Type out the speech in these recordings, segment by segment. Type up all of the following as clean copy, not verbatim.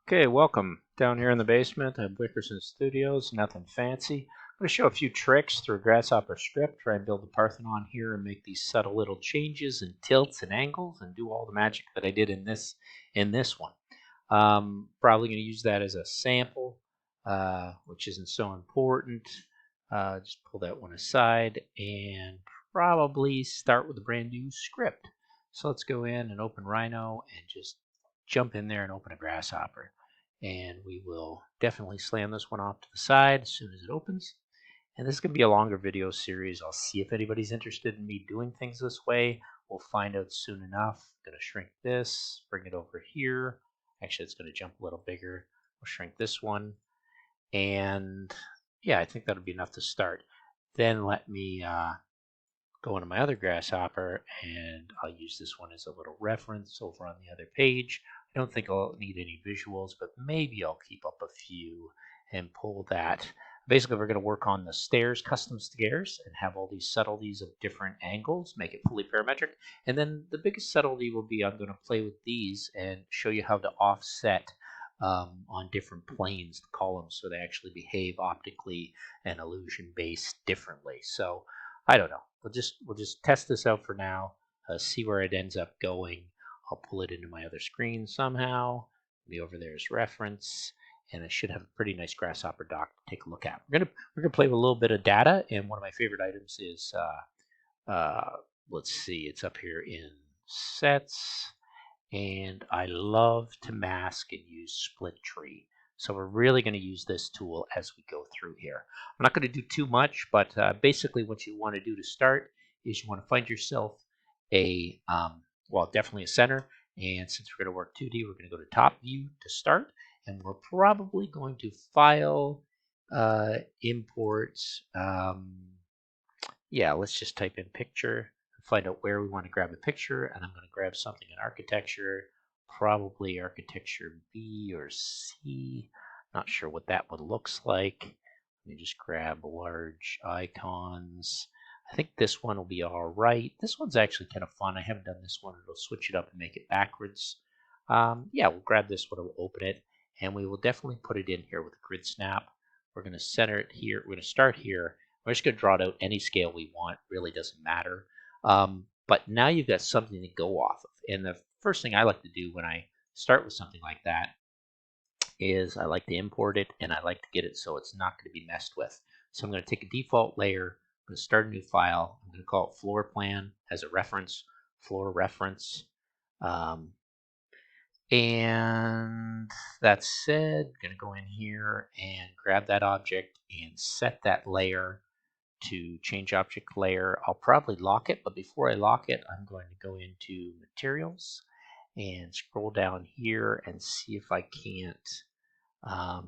Okay, welcome down here in the basement at Wickerson Studios. Nothing fancy. I'm going to show a few tricks through Grasshopper script, try and build the Parthenon here and make these subtle little changes and tilts and angles and do all the magic that I did in this one. Probably going to use that as a sample, which isn't so important. Just pull that one aside and probably start with a brand new script. So let's go in and open Rhino and just jump in there and open a Grasshopper. And we will definitely slam this one off to the side as soon as it opens. And this is going to be a longer video series. I'll see if anybody's interested in me doing things this way. We'll find out soon enough. I'm going to shrink this, bring it over here. Actually, it's going to jump a little bigger. We'll shrink this one. And yeah, I think that'll be enough to start. Then let me go into my other Grasshopper, and I'll use this one as a little reference over on the other page. I don't think I'll need any visuals, but maybe I'll keep up a few and pull that. Basically, we're going to work on the stairs, custom stairs, and have all these subtleties of different angles, make it fully parametric. And then the biggest subtlety will be I'm going to play with these and show you how to offset on different planes the columns so they actually behave optically and illusion based differently. So I don't know. We'll just test this out for now. See where it ends up going. I'll pull it into my other screen somehow. Be over there as reference, and I should have a pretty nice Grasshopper doc to take a look at. We're gonna play with a little bit of data, and one of my favorite items is let's see, it's up here in sets, and I love to mask and use split tree. So we're really going to use this tool as we go through here. I'm not going to do too much, but basically what you want to do to start is you want to find yourself a, well, definitely a center. And since we're going to work 2D, we're going to go to top view to start. And we're probably going to file, import, yeah, let's just type in picture, find out where we want to grab a picture. And I'm going to grab something in architecture. Probably architecture B or C. Not sure what that one looks like. Let me just grab large icons. I think this one will be all right. This one's actually kind of fun. I haven't done this one. It'll switch it up and make it backwards. Yeah, we'll grab this one, we'll open it, and we will definitely put it in here with a grid snap. We're going to center it here. We're going to start here. We're just going to draw it out any scale we want. Really doesn't matter. But now you've got something to go off of. And the first thing I like to do when I start with something like that is I like to import it, and I like to get it so it's not going to be messed with. So I'm going to take a default layer, I'm going to start a new file. I'm going to call it floor plan as a reference, floor reference. And that said, I'm going to go in here and grab that object and set that layer to change object layer. I'll probably lock it, but before I lock it, I'm going to go into materials and scroll down here and see if I can't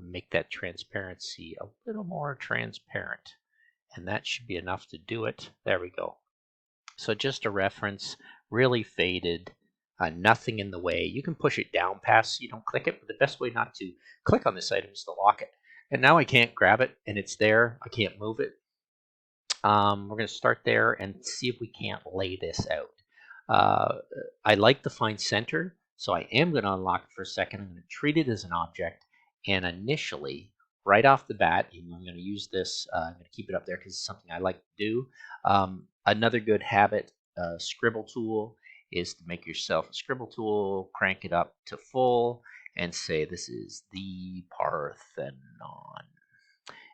make that transparency a little more transparent. And that should be enough to do it. There we go. So just a reference, really faded, nothing in the way. You can push it down past so you don't click it, but the best way not to click on this item is to lock it. And now I can't grab it, and it's there. I can't move it. We're going to start there and see if we can't lay this out. I like to find center, so I am going to unlock it for a second. I'm going to treat it as an object, and initially, right off the bat, I'm going to use this. I'm going to keep it up there because it's something I like to do. Another good habit, scribble tool, is to make yourself a scribble tool, crank it up to full, and say this is the Parthenon,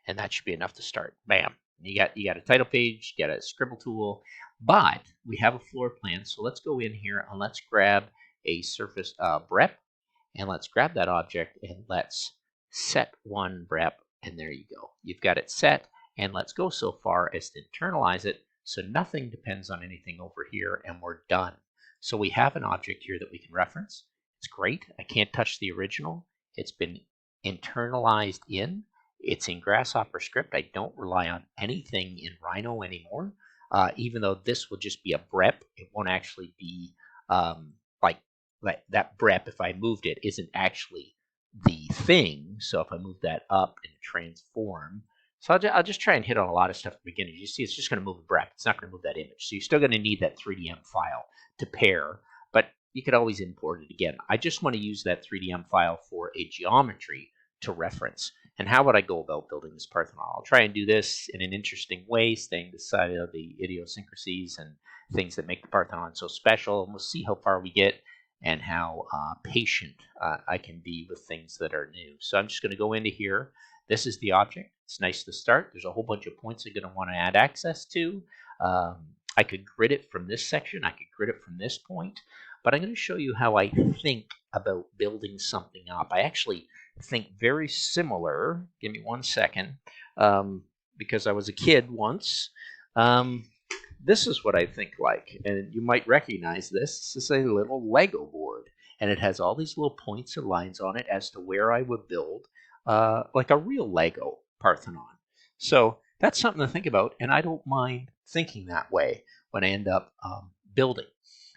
and that should be enough to start. Bam. You got a title page, you got a scribble tool, but we have a floor plan. So let's go in here and let's grab a surface brep, and let's grab that object and let's set one brep, and there you go. You've got it set, and let's go so far as to internalize it so nothing depends on anything over here, and we're done. So we have an object here that we can reference. It's great. I can't touch the original. It's been internalized in. It's in Grasshopper script. I don't rely on anything in Rhino anymore, even though this will just be a brep. It won't actually be like that brep, if I moved it, isn't actually the thing. So if I move that up and transform, so I'll just try and hit on a lot of stuff at the beginning. You see, it's just going to move a brep. It's not going to move that image. So you're still going to need that 3DM file to pair. But you could always import it again. I just want to use that 3DM file for a geometry to reference. And how would I go about building this Parthenon? I'll try and do this in an interesting way, staying aside of the idiosyncrasies and things that make the Parthenon so special. And we'll see how far we get and how patient I can be with things that are new. So I'm just going to go into here. This is the object. It's nice to start. There's a whole bunch of points I'm going to want to add access to. I could grid it from this section. I could grid it from this point. But I'm going to show you how I think about building something up. I actually think very similar. Give me 1 second. Because I was a kid once. This is what I think like. And you might recognize this. This is a little Lego board. And it has all these little points and lines on it as to where I would build like a real Lego Parthenon. So that's something to think about, and I don't mind thinking that way when I end up building.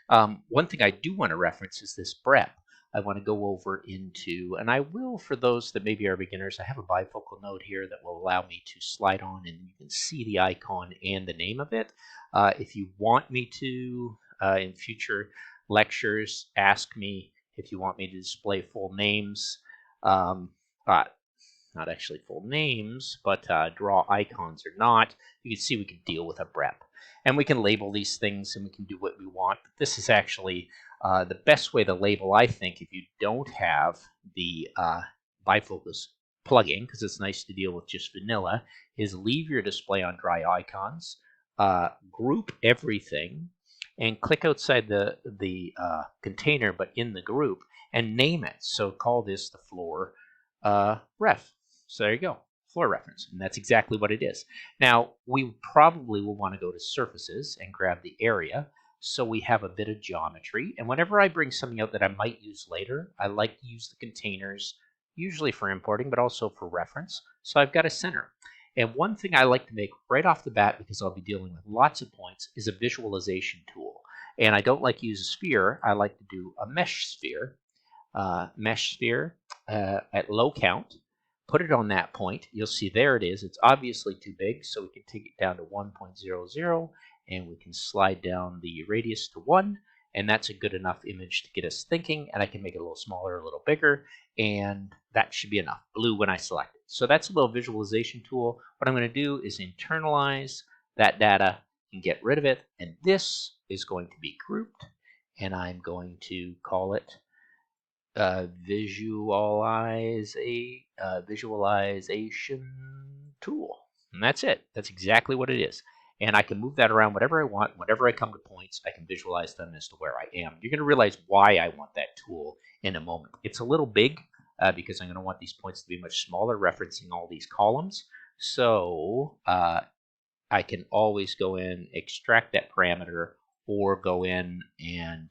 One thing I do want to reference is this BREP. I want to go over into, and I will for those that maybe are beginners, I have a bifocal node here that will allow me to slide on and you can see the icon and the name of it. If you want me to, in future lectures, ask me if you want me to display full names. Not actually full names, but draw icons or not. You can see we can deal with a BREP. And we can label these things and we can do what we want. But this is actually the best way to label, I think, if you don't have the bifocus plugin, because it's nice to deal with just vanilla, is leave your display on dry icons, group everything, and click outside the container, but in the group, and name it. So call this the floor ref. So there you go, floor reference, and that's exactly what it is. Now, we probably will want to go to surfaces and grab the area, so we have a bit of geometry, and whenever I bring something out that I might use later, I like to use the containers, usually for importing, but also for reference, so I've got a center. And one thing I like to make right off the bat, because I'll be dealing with lots of points, is a visualization tool. And I don't like to use a sphere, I like to do a mesh sphere. At low count, put it on that point. You'll see there it is. It's obviously too big, so we can take it down to 1.00, and we can slide down the radius to 1, and that's a good enough image to get us thinking, and I can make it a little smaller, a little bigger, and that should be enough. Blue when I select it. So that's a little visualization tool. What I'm going to do is internalize that data and get rid of it, and this is going to be grouped, and I'm going to call it visualization tool, and that's it. That's exactly what it is. And I can move that around whatever I want. Whenever I come to points, I can visualize them as to where I am. You're going to realize why I want that tool in a moment. It's a little big because I'm going to want these points to be much smaller, referencing all these columns. So I can always go in, extract that parameter, or go in and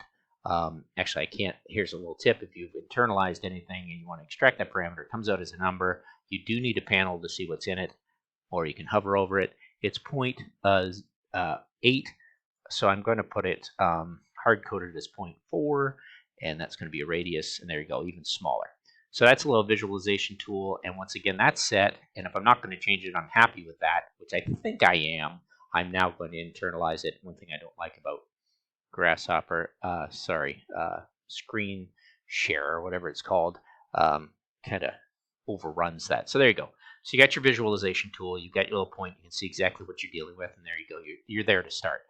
actually, I can't. Here's a little tip. If you've internalized anything and you want to extract that parameter, it comes out as a number. You do need a panel to see what's in it, or you can hover over it. It's 0.8, so I'm going to put it hard-coded as 0.4, and that's going to be a radius, and there you go, even smaller. So that's a little visualization tool, and once again, that's set, and if I'm not going to change it, I'm happy with that, which I think I am. I'm now going to internalize it. One thing I don't like about grasshopper, screen share or whatever it's called, kind of overruns that. So there you go. So you got your visualization tool, you've got your little point, you can see exactly what you're dealing with, and there you go. You're there to start.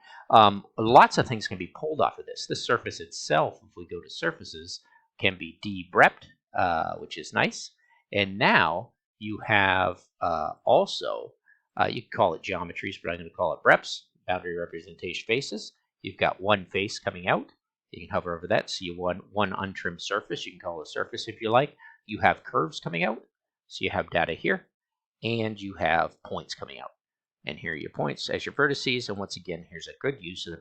Lots of things can be pulled off of this. The surface itself, if we go to surfaces, can be debrepped, which is nice. And now you have also, you can call it geometries, but I'm going to call it breps, boundary representation faces. You've got one face coming out. You can hover over that. So you want one untrimmed surface. You can call it a surface if you like. You have curves coming out. So you have data here. And you have points coming out. And here are your points as your vertices. And once again, here's a good use of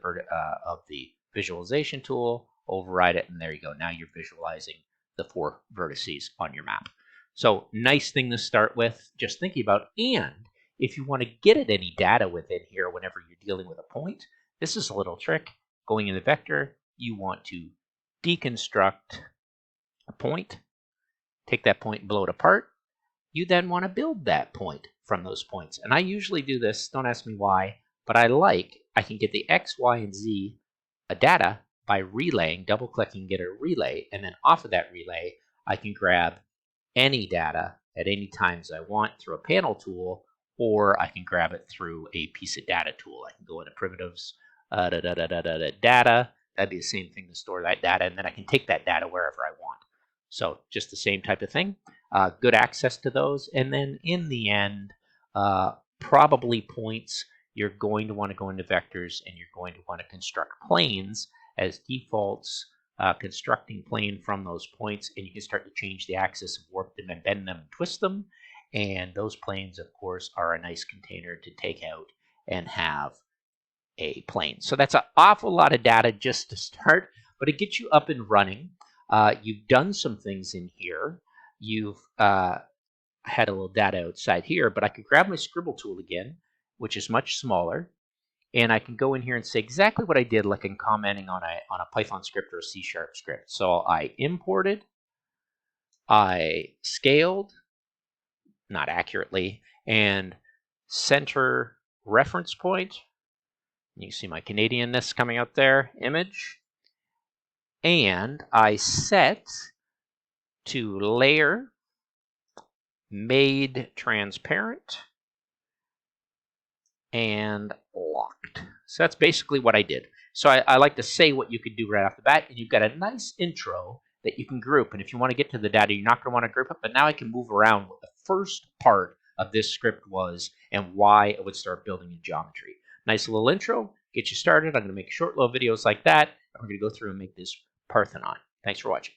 the visualization tool. Override it, and there you go. Now you're visualizing the 4 vertices on your map. So nice thing to start with, just thinking about. And if you want to get at any data within here whenever you're dealing with a point, this is a little trick. Going in the vector, you want to deconstruct a point, take that point and blow it apart. You then want to build that point from those points. And I usually do this, don't ask me why, but I can get the X, Y, and Z data by relaying, double-clicking, get a relay, and then off of that relay, I can grab any data at any times I want through a panel tool, or I can grab it through a piece of data tool. I can go into primitives, data. That'd be the same thing to store that data, and then I can take that data wherever I want. So just the same type of thing. Good access to those, and then in the end, probably points. You're going to want to go into vectors, and you're going to want to construct planes as defaults. Constructing plane from those points, and you can start to change the axis, warp them, and bend them, and twist them. And those planes, of course, are a nice container to take out and have a plane. So that's an awful lot of data just to start, but it gets you up and running. You've done some things in here. You've had a little data outside here, but I could grab my scribble tool again, which is much smaller. And I can go in here and say exactly what I did, like I'm commenting on a Python script or a C# script. So I imported, I scaled, not accurately, and center reference point. You see my Canadianness coming out there, image. And I set to layer, made transparent, and locked. So that's basically what I did. So I like to say what you could do right off the bat, and you've got a nice intro that you can group. And if you want to get to the data, you're not going to want to group it, but now I can move around what the first part of this script was and why it would start building in geometry. Nice little intro, get you started. I'm going to make short little videos like that, and we're going to go through and make this Parthenon. Thanks for watching.